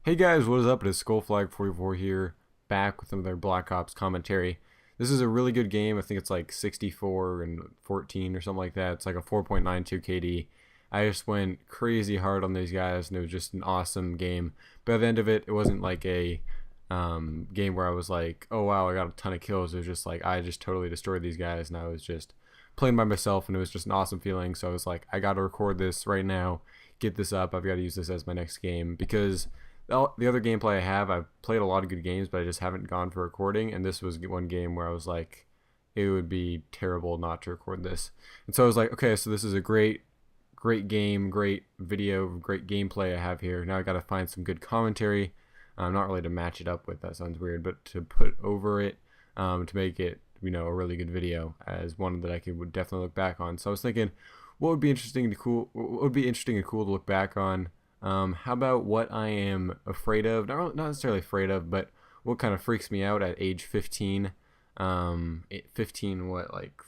Hey guys, what is up? It is Skullflag44 here, back with another Black Ops commentary. This is a really good game. I think it's like 64 and 14 or something like that. It's like a 4.92 KD. I just went crazy hard on these guys, and it was just an awesome game. But at the end of it, it wasn't like a game where I was like, oh wow, I got a ton of kills. It was just like I just totally destroyed these guys, and I was just playing by myself, and it was just an awesome feeling. So I was like, I got to record this right now, get this up. I've got to use this as my next game because the other gameplay I have, I've played a lot of good games, but I just haven't gone for recording. And this was one game where I was like, it would be terrible not to record this. And so I was like, okay, so this is a great game, great video, great gameplay I have here. Now I got to find some good commentary. Not really to match it up with, that sounds weird, but to put over it, to make it, a really good video as one that I would definitely look back on. So I was thinking, what would be interesting and cool to look back on. How about what I am afraid of? Not necessarily afraid of, but what kind of freaks me out at age 15. 15, what, like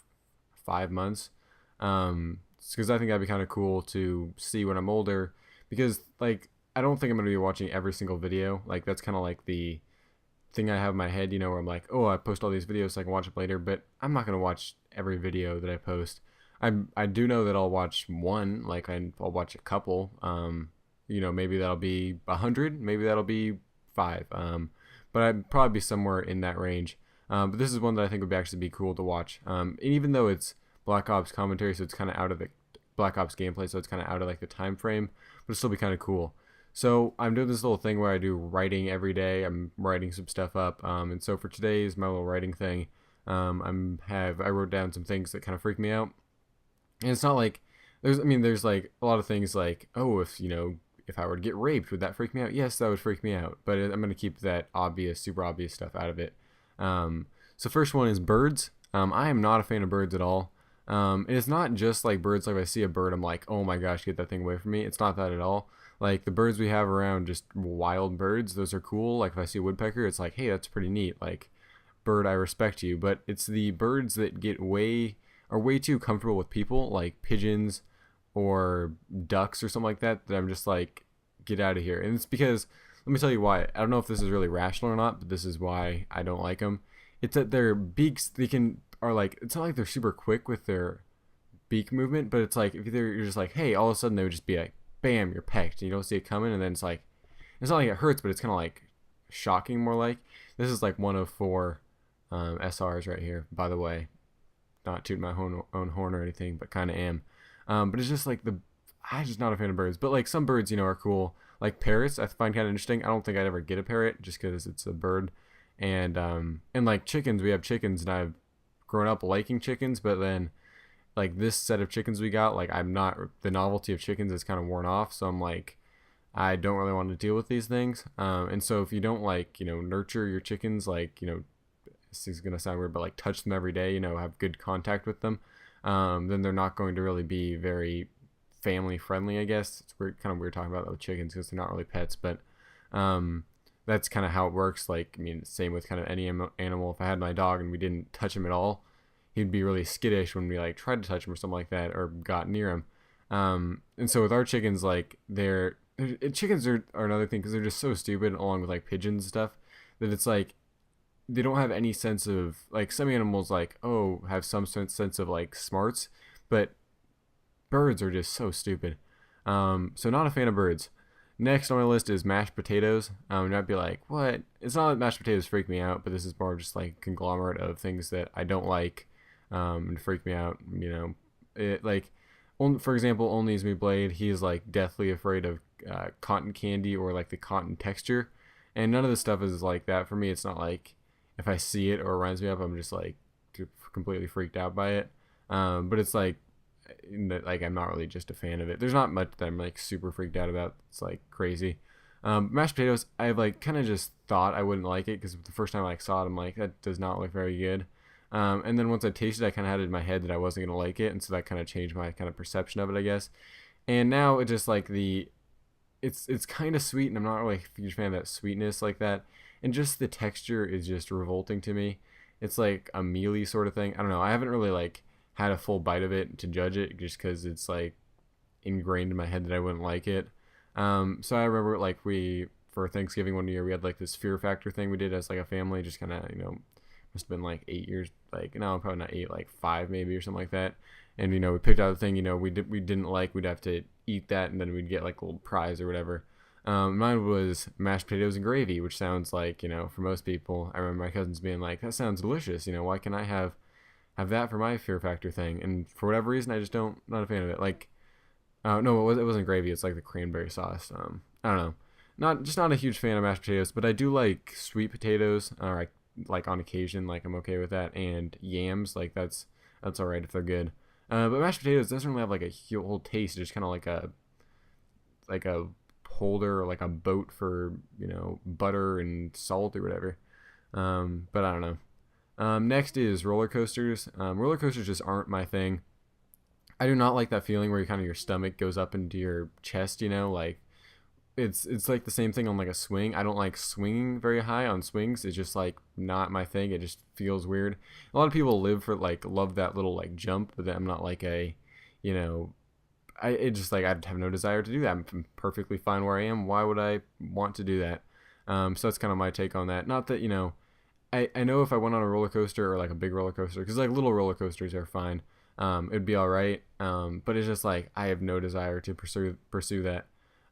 5 months? Because I think that'd be kind of cool to see when I'm older. Because, like, I don't think I'm going to be watching every single video. Like, that's kind of like the thing I have in my head, where I'm like, oh, I post all these videos so I can watch them later. But I'm not going to watch every video that I post. I do know that I'll watch one, like I'll watch a couple. Maybe that'll be 100, maybe that'll be five. But I'd probably be somewhere in that range. But this is one that I think would actually be cool to watch. And even though it's Black Ops commentary, so it's kind of out of the Black Ops gameplay, so it's kind of out of like the time frame, but it'll still be kind of cool. So I'm doing this little thing where I do writing every day. I'm writing some stuff up, and so for today's my little writing thing, I wrote down some things that kind of freak me out, and it's not like there's like a lot of things like, oh, if I were to get raped, would that freak me out? Yes, that would freak me out, but I'm gonna keep that obvious, super obvious stuff out of it. So first one is birds. I am not a fan of birds at all. And it's not just like birds. Like if I see a bird, I'm like, oh my gosh, get that thing away from me. It's not that at all. Like the birds we have around, just wild birds, those are cool. Like if I see a woodpecker, it's like, hey, that's pretty neat. Like, bird, I respect you. But it's the birds that are way too comfortable with people, like pigeons or ducks or something like that, that I'm just like, get out of here. And it's because, let me tell you why. I don't know if this is really rational or not, but this is why I don't like them. It's that their beaks, are like, it's not like they're super quick with their beak movement, but it's like, if you're just like, hey, all of a sudden they would just be like, bam, you're pecked, and you don't see it coming, and then it's not like it hurts, but it's kind of like shocking more like. This is like one of four SRs right here, by the way. Not tooting my own horn or anything, but kind of am. But it's just like I'm just not a fan of birds. But like some birds, are cool. Like parrots, I find kind of interesting. I don't think I'd ever get a parrot just because it's a bird. And like chickens, we have chickens, and I've grown up liking chickens. But then like this set of chickens we got, like I'm not, the novelty of chickens is kind of worn off. So I'm like, I don't really want to deal with these things. And so if you don't like, nurture your chickens, like, this is gonna sound weird, but like touch them every day, have good contact with them, then they're not going to really be very family friendly, I guess. It's weird, kind of weird talking about that with chickens because they're not really pets, but that's kind of how it works. Like, same with kind of any animal. If I had my dog and we didn't touch him at all, he'd be really skittish when we like tried to touch him or something like that, or got near him. And so with our chickens, like chickens are another thing because they're just so stupid, along with like pigeons and stuff, that it's like they don't have any sense of, like, some animals like, oh, have some sense of like smarts, but birds are just so stupid. So not a fan of birds. Next on my list is mashed potatoes. And I'd be like, what? It's not that mashed potatoes freak me out, but this is more just like conglomerate of things that I don't like, and freak me out. Like, for example, Only Me Blade, he's like deathly afraid of cotton candy or like the cotton texture, and none of this stuff is like that for me. It's not like if I see it or it reminds me of, I'm just like completely freaked out by it. But it's like, I'm not really just a fan of it. There's not much that I'm like super freaked out about. It's like crazy. Mashed potatoes, I like kind of just thought I wouldn't like it because the first time I like saw it, I'm like, that does not look very good. And then once I tasted it, I kind of had it in my head that I wasn't gonna like it, and so that kind of changed my kind of perception of it, I guess. And now it just like it's kind of sweet, and I'm not really a huge fan of that sweetness like that. And just the texture is just revolting to me. It's like a mealy sort of thing. I don't know. I haven't really like had a full bite of it to judge it, just because it's like ingrained in my head that I wouldn't like it. So I remember like for Thanksgiving one year, we had like this Fear Factor thing we did as like a family, just kind of, must have been like 8 years, like, no, probably not 8, like 5 maybe or something like that. And we picked out the thing, we didn't like, we'd have to eat that, and then we'd get like a little prize or whatever. Mine was mashed potatoes and gravy, which sounds like, for most people, I remember my cousins being like, that sounds delicious, why can I have that for my Fear Factor thing? And for whatever reason, I just not a fan of it. Like, no, it wasn't gravy. It's like the cranberry sauce. I don't know. Not a huge fan of mashed potatoes, but I do like sweet potatoes. Or like on occasion, like I'm okay with that. And yams, like that's all right if they're good. But mashed potatoes doesn't really have like a whole taste. It's just kind of like a holder or like a boat for butter and salt or whatever. But I don't know. Next is roller coasters. Roller coasters just aren't my thing. I do not like that feeling where your stomach goes up into your chest. Like it's like the same thing on like a swing. I don't like swinging very high on swings. It's just like not my thing. It just feels weird. A lot of people love that little like jump, but I'm not like it just like I'd have no desire to do that. I'm perfectly fine where I am. Why would I want to do that? So that's kind of my take on that. Not that I know if I went on a roller coaster or like a big roller coaster, because like little roller coasters are fine. It'd be all right. But it's just like I have no desire to pursue that.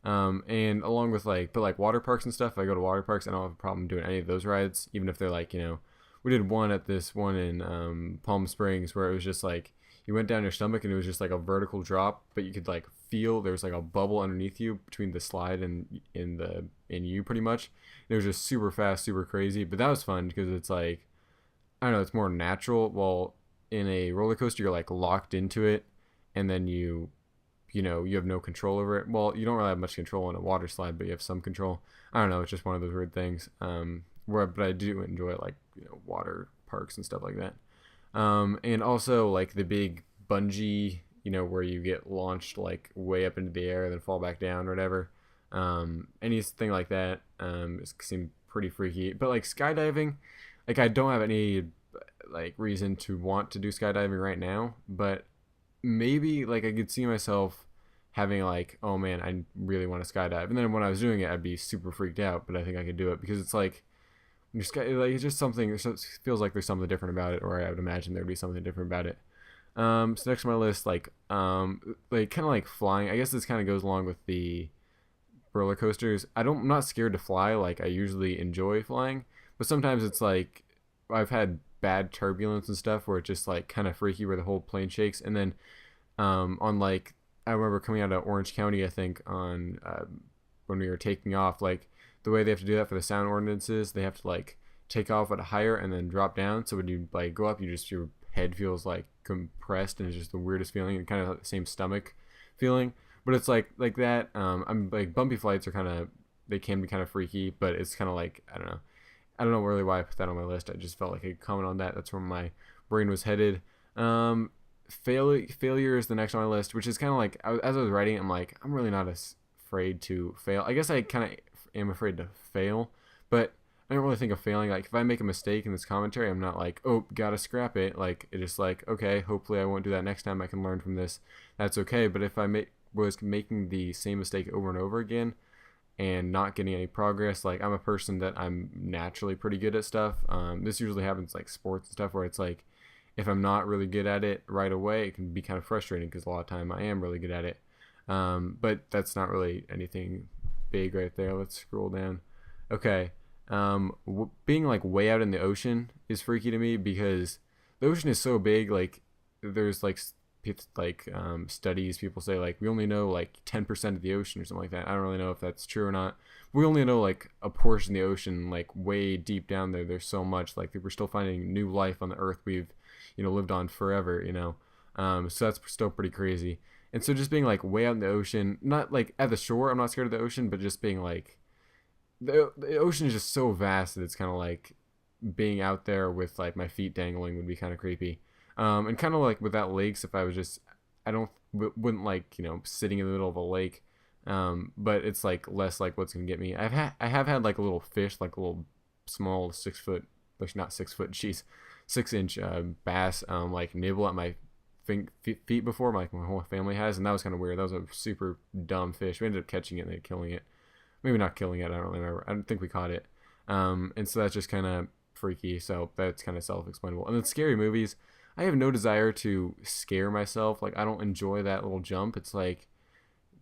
And along with but water parks and stuff, if I go to water parks, I don't have a problem doing any of those rides, even if they're like, we did one at this one in Palm Springs where it was just like you went down your stomach and it was just like a vertical drop, but you could like feel there was like a bubble underneath you between the slide and in you pretty much. It was just super fast, super crazy, but that was fun because it's like, I don't know, it's more natural. Well, in a roller coaster, you're like locked into it, and then you have no control over it. Well, you don't really have much control on a water slide, but you have some control. I don't know. It's just one of those weird things. But I do enjoy like water parks and stuff like that. And also like the big bungee, where you get launched like way up into the air and then fall back down or whatever. Anything like that seemed pretty freaky. But like skydiving, like I don't have any like reason to want to do skydiving right now, but maybe like I could see myself having like, oh man, I really want to skydive, and then when I was doing it I'd be super freaked out, but I think I could do it because it's like it's just something. It feels like there's something different about it, or I would imagine there'd be something different about it. So next on my list, like kind of like flying. I guess this kind of goes along with the roller coasters. I'm not scared to fly. Like I usually enjoy flying, but sometimes it's like I've had bad turbulence and stuff where it's just like kind of freaky where the whole plane shakes. And then on like I remember coming out of Orange County, I think on when we were taking off, like the way they have to do that for the sound ordinances, they have to like take off at a higher and then drop down. So when you like go up, your head feels like compressed and it's just the weirdest feeling, and kind of the same stomach feeling. But it's like that. I'm like bumpy flights are they can be kind of freaky, but it's kind of like I don't know really why I put that on my list. I just felt like I could comment on that. That's where my brain was headed. Failure is the next on my list, which is kind of like as I was writing, I'm like I'm really not as afraid to fail. I guess I kind of am afraid to fail, but I don't really think of failing. Like if I make a mistake in this commentary, I'm not like, oh, gotta scrap it. Like it's just like, okay, hopefully I won't do that next time. I can learn from this. That's okay. But if I was making the same mistake over and over again and not getting any progress, like I'm a person that I'm naturally pretty good at stuff. This usually happens like sports and stuff where it's like if I'm not really good at it right away, it can be kind of frustrating because a lot of time I am really good at it. But that's not really anything big right there. Let's scroll down. Okay. Being like way out in the ocean is freaky to me because the ocean is so big. Like there's studies, people say like we only know like 10% of the ocean or something like that. I don't really know if that's true or not. We only know like a portion of the ocean, like way deep down there. There's so much, like we're still finding new life on the earth we've lived on forever. So that's still pretty crazy. And so just being like way out in the ocean, not like at the shore, I'm not scared of the ocean, but just being like the ocean is just so vast that it's kind of like being out there with like my feet dangling would be kind of creepy. And kind of like without lakes, if I was just wouldn't like sitting in the middle of a lake. But it's like less like what's gonna get me. I have had like a little fish, like a little small 6 foot, like not 6 foot, jeez, 6-inch bass, like nibble at my feet before. Like my whole family has, and that was kind of weird. That was a super dumb fish. We ended up catching it and then killing it. Maybe not killing it. I don't remember. I don't think we caught it. And so that's just kind of freaky. So that's kind of self-explainable. And then scary movies, I have no desire to scare myself. Like I don't enjoy that little jump. It's like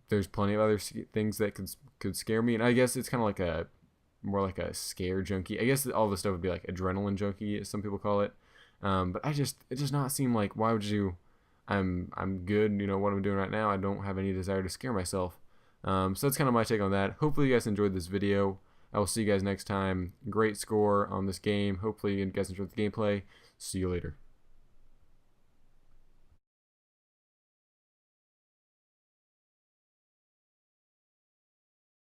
there's plenty of other things that could scare me. And I guess it's kind of like a more like a scare junkie. I guess all this stuff would be like adrenaline junkie, as some people call it. But it does not seem like, why would you? I'm good. You know what I'm doing right now. I don't have any desire to scare myself. So that's kind of my take on that. Hopefully you guys enjoyed this video. I will see you guys next time. Great score on this game. Hopefully you guys enjoyed the gameplay. See you later.